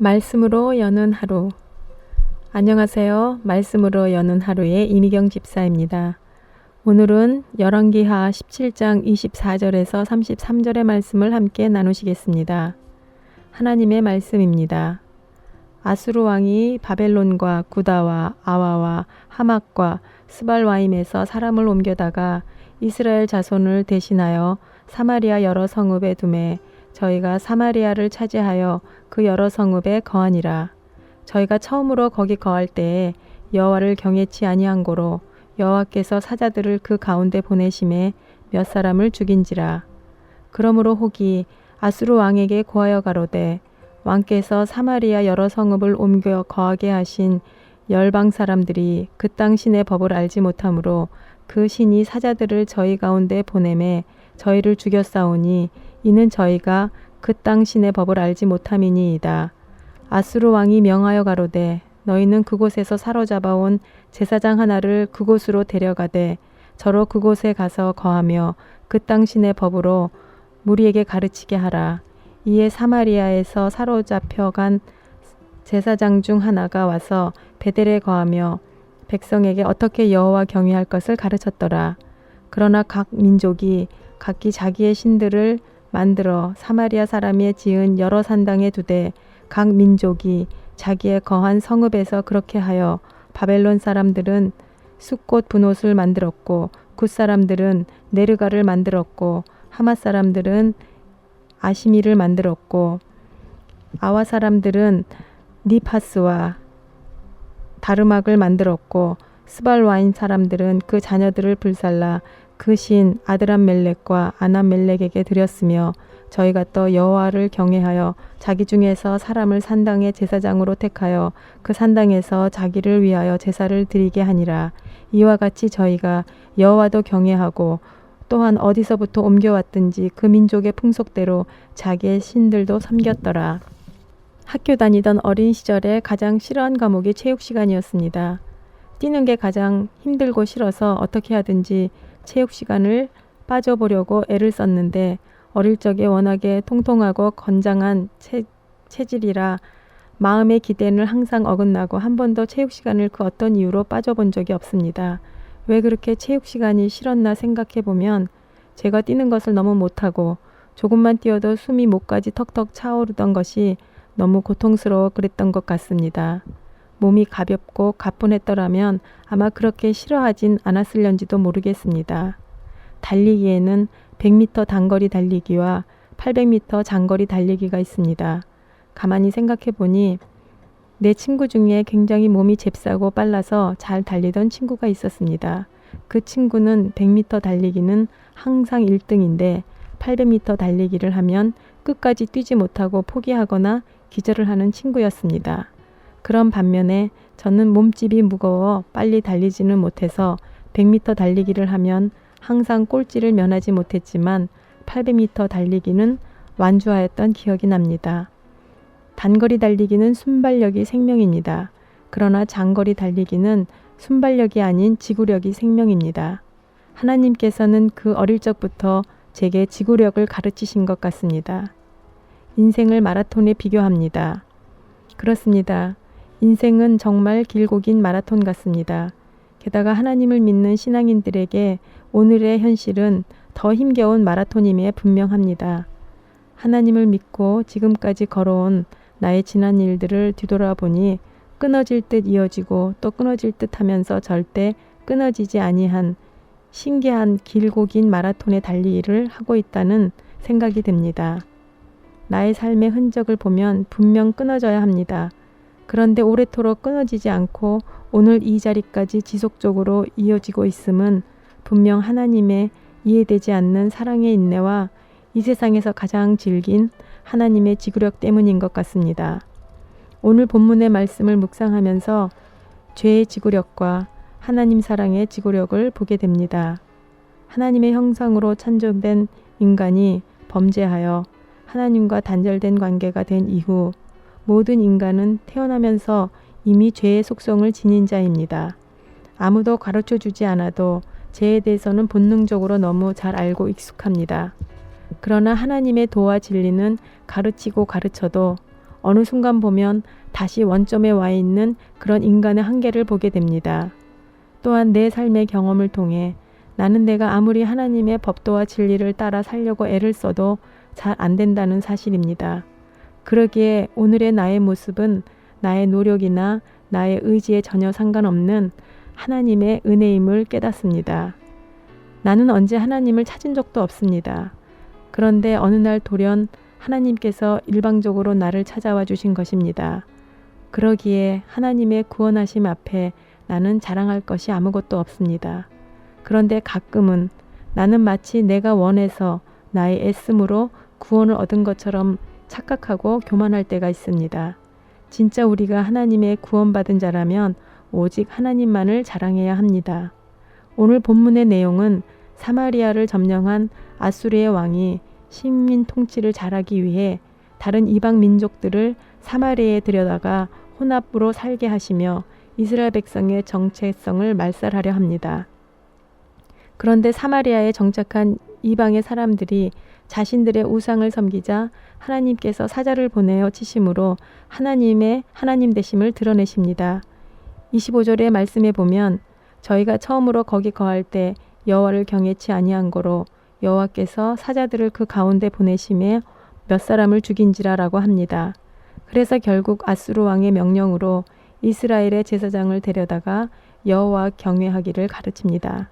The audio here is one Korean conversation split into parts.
말씀으로 여는 하루. 안녕하세요. 말씀으로 여는 하루의 이미경 집사입니다. 오늘은 열왕기하 17장 24절에서 33절의 말씀을 함께 나누시겠습니다. 하나님의 말씀입니다. 아수르 왕이 바벨론과 구다와 아와와 하맛과 스발와임에서 사람을 옮겨다가 이스라엘 자손을 대신하여 사마리아 여러 성읍에 두매 저희가 사마리아를 차지하여 그 여러 성읍에 거하니라. 저희가 처음으로 거기 거할 때에 여호와를 경외치 아니한 고로 여호와께서 사자들을 그 가운데 보내심에 몇 사람을 죽인지라. 그러므로 혹이 아수르 왕에게 고하여 가로되 왕께서 사마리아 여러 성읍을 옮겨 거하게 하신 열방 사람들이 그 땅 신의 법을 알지 못하므로 그 신이 사자들을 저희 가운데 보내매 저희를 죽였사오니 이는 저희가 그 땅 신의 법을 알지 못함이니이다. 아수르 왕이 명하여 가로되 너희는 그곳에서 사로잡아온 제사장 하나를 그곳으로 데려가되 저로 그곳에 가서 거하며 그 땅 신의 법으로 무리에게 가르치게 하라. 이에 사마리아에서 사로잡혀간 제사장 중 하나가 와서 베델에 거하며 백성에게 어떻게 여호와 경외할 것을 가르쳤더라. 그러나 각 민족이 각기 자기의 신들을 만들어 사마리아 사람이 지은 여러 산당에 두되 각 민족이 자기의 거한 성읍에서 그렇게 하여 바벨론 사람들은 숫꽃 분옷을 만들었고 굿 사람들은 네르가를 만들었고 하맛 사람들은 아시미를 만들었고 아와 사람들은 니파스와 다르막을 만들었고 스발와임 사람들은 그 자녀들을 불살라 그 신 아드람멜렉과 아남멜렉에게 드렸으며 저희가 또 여호와를 경외하여 자기 중에서 사람을 산당의 제사장으로 택하여 그 산당에서 자기를 위하여 제사를 드리게 하니라. 이와 같이 저희가 여호와도 경외하고 또한 어디서부터 옮겨왔든지 그 민족의 풍속대로 자기의 신들도 섬겼더라. 학교 다니던 어린 시절에 가장 싫어한 과목이 체육 시간이었습니다. 뛰는 게 가장 힘들고 싫어서 어떻게 하든지 체육 시간을 빠져보려고 애를 썼는데 어릴 적에 워낙에 통통하고 건장한 체질이라 마음의 기대는 항상 어긋나고 한 번도 체육 시간을 그 어떤 이유로 빠져본 적이 없습니다. 왜 그렇게 체육 시간이 싫었나 생각해 보면 제가 뛰는 것을 너무 못하고 조금만 뛰어도 숨이 목까지 턱턱 차오르던 것이 너무 고통스러워 그랬던 것 같습니다. 몸이 가볍고 가뿐했더라면 아마 그렇게 싫어하진 않았을런지도 모르겠습니다. 달리기에는 100m 단거리 달리기와 800m 장거리 달리기가 있습니다. 가만히 생각해 보니 내 친구 중에 굉장히 몸이 잽싸고 빨라서 잘 달리던 친구가 있었습니다. 그 친구는 100m 달리기는 항상 1등인데 800m 달리기를 하면 끝까지 뛰지 못하고 포기하거나 기절을 하는 친구였습니다. 그런 반면에 저는 몸집이 무거워 빨리 달리지는 못해서 100m 달리기를 하면 항상 꼴찌를 면하지 못했지만 800m 달리기는 완주하였던 기억이 납니다. 단거리 달리기는 순발력이 생명입니다. 그러나 장거리 달리기는 순발력이 아닌 지구력이 생명입니다. 하나님께서는 그 어릴 적부터 제게 지구력을 가르치신 것 같습니다. 인생을 마라톤에 비교합니다. 그렇습니다. 인생은 정말 길고 긴 마라톤 같습니다. 게다가 하나님을 믿는 신앙인들에게 오늘의 현실은 더 힘겨운 마라톤임에 분명합니다. 하나님을 믿고 지금까지 걸어온 나의 지난 일들을 뒤돌아보니 끊어질 듯 이어지고 또 끊어질 듯 하면서 절대 끊어지지 아니한 신기한 길고 긴 마라톤의 달리기를 하고 있다는 생각이 듭니다. 나의 삶의 흔적을 보면 분명 끊어져야 합니다. 그런데 오래도록 끊어지지 않고 오늘 이 자리까지 지속적으로 이어지고 있음은 분명 하나님의 이해되지 않는 사랑의 인내와 이 세상에서 가장 질긴 하나님의 지구력 때문인 것 같습니다. 오늘 본문의 말씀을 묵상하면서 죄의 지구력과 하나님 사랑의 지구력을 보게 됩니다. 하나님의 형상으로 창조된 인간이 범죄하여 하나님과 단절된 관계가 된 이후 모든 인간은 태어나면서 이미 죄의 속성을 지닌 자입니다. 아무도 가르쳐주지 않아도 죄에 대해서는 본능적으로 너무 잘 알고 익숙합니다. 그러나 하나님의 도와 진리는 가르치고 가르쳐도 어느 순간 보면 다시 원점에 와 있는 그런 인간의 한계를 보게 됩니다. 또한 내 삶의 경험을 통해 나는 내가 아무리 하나님의 법도와 진리를 따라 살려고 애를 써도 잘 안 된다는 사실입니다. 그러기에 오늘의 나의 모습은 나의 노력이나 나의 의지에 전혀 상관없는 하나님의 은혜임을 깨닫습니다. 나는 언제 하나님을 찾은 적도 없습니다. 그런데 어느 날 돌연 하나님께서 일방적으로 나를 찾아와 주신 것입니다. 그러기에 하나님의 구원하심 앞에 나는 자랑할 것이 아무것도 없습니다. 그런데 가끔은 나는 마치 내가 원해서 나의 애씀으로 구원을 얻은 것처럼 착각하고 교만할 때가 있습니다. 진짜 우리가 하나님의 구원받은 자라면 오직 하나님만을 자랑해야 합니다. 오늘 본문의 내용은 사마리아를 점령한 아수르의 왕이 식민 통치를 잘하기 위해 다른 이방 민족들을 사마리아에 들여다가 혼합으로 살게 하시며 이스라엘 백성의 정체성을 말살하려 합니다. 그런데 사마리아에 정착한 이방의 사람들이 자신들의 우상을 섬기자 하나님께서 사자를 보내어 치심으로 하나님 되심을 드러내십니다. 25절의 말씀에 보면 저희가 처음으로 거기 거할 때 여호와를 경외치 아니한 거로 여호와께서 사자들을 그 가운데 보내심에 몇 사람을 죽인지라라고 합니다. 그래서 결국 아수르 왕의 명령으로 이스라엘의 제사장을 데려다가 여호와 경외하기를 가르칩니다.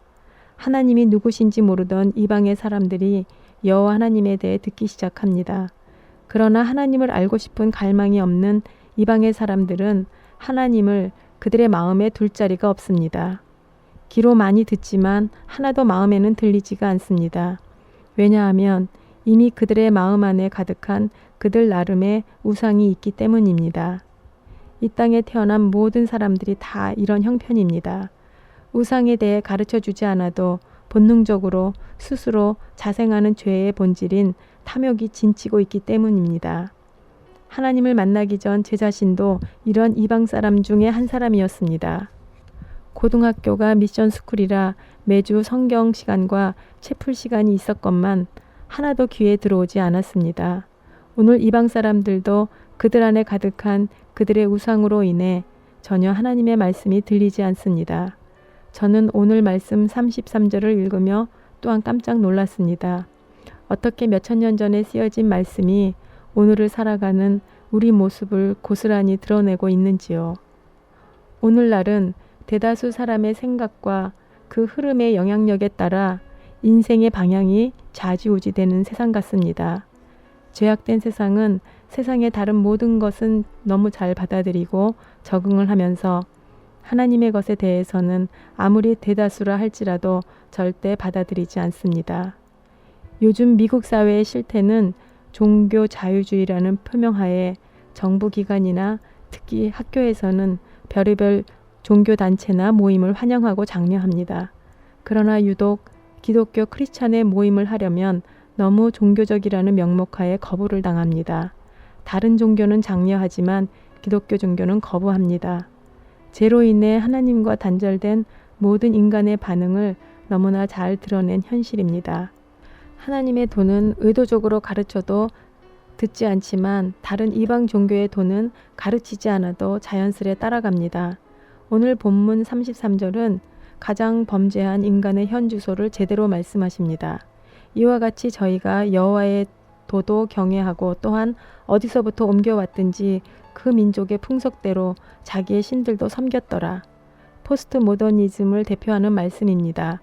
하나님이 누구신지 모르던 이방의 사람들이 여호와 하나님에 대해 듣기 시작합니다. 그러나 하나님을 알고 싶은 갈망이 없는 이방의 사람들은 하나님을 그들의 마음에 둘 자리가 없습니다. 귀로 많이 듣지만 하나도 마음에는 들리지가 않습니다. 왜냐하면 이미 그들의 마음 안에 가득한 그들 나름의 우상이 있기 때문입니다. 이 땅에 태어난 모든 사람들이 다 이런 형편입니다. 우상에 대해 가르쳐 주지 않아도 본능적으로 스스로 자생하는 죄의 본질인 탐욕이 진치고 있기 때문입니다. 하나님을 만나기 전 제 자신도 이런 이방 사람 중에 한 사람이었습니다. 고등학교가 미션 스쿨이라 매주 성경 시간과 채플 시간이 있었건만 하나도 귀에 들어오지 않았습니다. 오늘 이방 사람들도 그들 안에 가득한 그들의 우상으로 인해 전혀 하나님의 말씀이 들리지 않습니다. 저는 오늘 말씀 33절을 읽으며 또한 깜짝 놀랐습니다. 어떻게 몇천 년 전에 쓰여진 말씀이 오늘을 살아가는 우리 모습을 고스란히 드러내고 있는지요. 오늘날은 대다수 사람의 생각과 그 흐름의 영향력에 따라 인생의 방향이 좌지우지되는 세상 같습니다. 죄악된 세상은 세상의 다른 모든 것은 너무 잘 받아들이고 적응을 하면서 하나님의 것에 대해서는 아무리 대다수라 할지라도 절대 받아들이지 않습니다. 요즘 미국 사회의 실태는 종교 자유주의라는 표명하에 정부기관이나 특히 학교에서는 별의별 종교단체나 모임을 환영하고 장려합니다. 그러나 유독 기독교 크리스찬의 모임을 하려면 너무 종교적이라는 명목하에 거부를 당합니다. 다른 종교는 장려하지만 기독교 종교는 거부합니다. 죄로 인해 하나님과 단절된 모든 인간의 반응을 너무나 잘 드러낸 현실입니다. 하나님의 도는 의도적으로 가르쳐도 듣지 않지만 다른 이방 종교의 도는 가르치지 않아도 자연스레 따라갑니다. 오늘 본문 33절은 가장 범죄한 인간의 현 주소를 제대로 말씀하십니다. 이와 같이 저희가 여호와의 도도 경외하고 또한 어디서부터 옮겨왔든지 그 민족의 풍속대로 자기의 신들도 섬겼더라. 포스트 모더니즘을 대표하는 말씀입니다.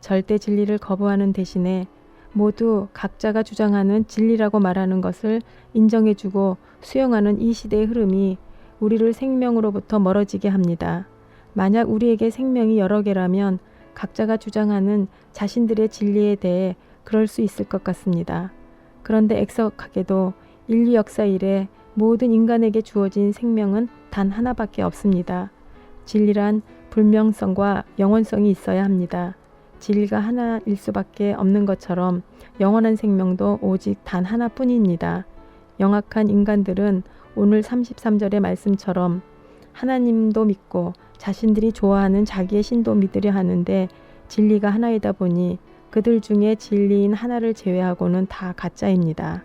절대 진리를 거부하는 대신에 모두 각자가 주장하는 진리라고 말하는 것을 인정해주고 수용하는 이 시대의 흐름이 우리를 생명으로부터 멀어지게 합니다. 만약 우리에게 생명이 여러 개라면 각자가 주장하는 자신들의 진리에 대해 그럴 수 있을 것 같습니다. 그런데 액석하게도 인류 역사 이래 모든 인간에게 주어진 생명은 단 하나밖에 없습니다. 진리란 불명성과 영원성이 있어야 합니다. 진리가 하나일 수밖에 없는 것처럼 영원한 생명도 오직 단 하나뿐입니다. 영악한 인간들은 오늘 33절의 말씀처럼 하나님도 믿고 자신들이 좋아하는 자기의 신도 믿으려 하는데 진리가 하나이다 보니 그들 중에 진리인 하나를 제외하고는 다 가짜입니다.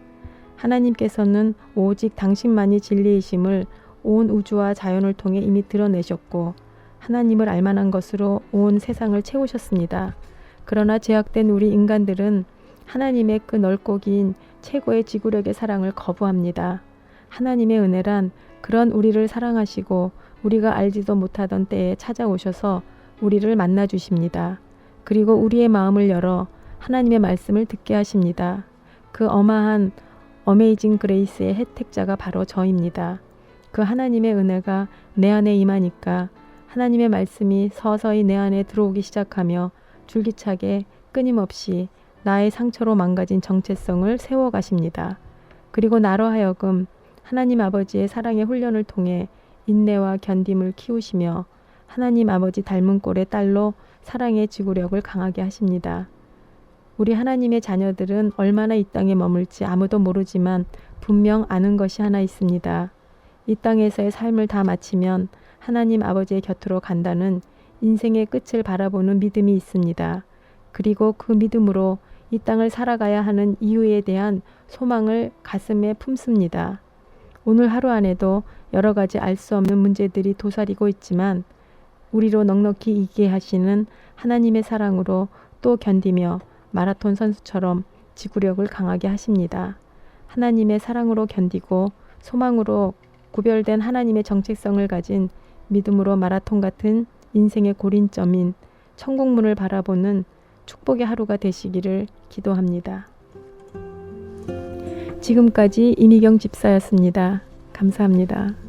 하나님께서는 오직 당신만이 진리이심을 온 우주와 자연을 통해 이미 드러내셨고 하나님을 알만한 것으로 온 세상을 채우셨습니다. 그러나 죄악된 우리 인간들은 하나님의 그 넓고 긴 최고의 지구력의 사랑을 거부합니다. 하나님의 은혜란 그런 우리를 사랑하시고 우리가 알지도 못하던 때에 찾아오셔서 우리를 만나 주십니다. 그리고 우리의 마음을 열어 하나님의 말씀을 듣게 하십니다. 그 어마한 어메이징 그레이스의 혜택자가 바로 저입니다. 그 하나님의 은혜가 내 안에 임하니까 하나님의 말씀이 서서히 내 안에 들어오기 시작하며 줄기차게 끊임없이 나의 상처로 망가진 정체성을 세워가십니다. 그리고 나로 하여금 하나님 아버지의 사랑의 훈련을 통해 인내와 견딤을 키우시며 하나님 아버지 닮은 꼴의 딸로 사랑의 지구력을 강하게 하십니다. 우리 하나님의 자녀들은 얼마나 이 땅에 머물지 아무도 모르지만 분명 아는 것이 하나 있습니다. 이 땅에서의 삶을 다 마치면 하나님 아버지의 곁으로 간다는 인생의 끝을 바라보는 믿음이 있습니다. 그리고 그 믿음으로 이 땅을 살아가야 하는 이유에 대한 소망을 가슴에 품습니다. 오늘 하루 안에도 여러 가지 알 수 없는 문제들이 도사리고 있지만 우리로 넉넉히 이기게 하시는 하나님의 사랑으로 또 견디며 마라톤 선수처럼 지구력을 강하게 하십니다. 하나님의 사랑으로 견디고 소망으로 구별된 하나님의 정체성을 가진 믿음으로 마라톤 같은 인생의 고린점인 천국문을 바라보는 축복의 하루가 되시기를 기도합니다. 지금까지 이미경 집사였습니다. 감사합니다.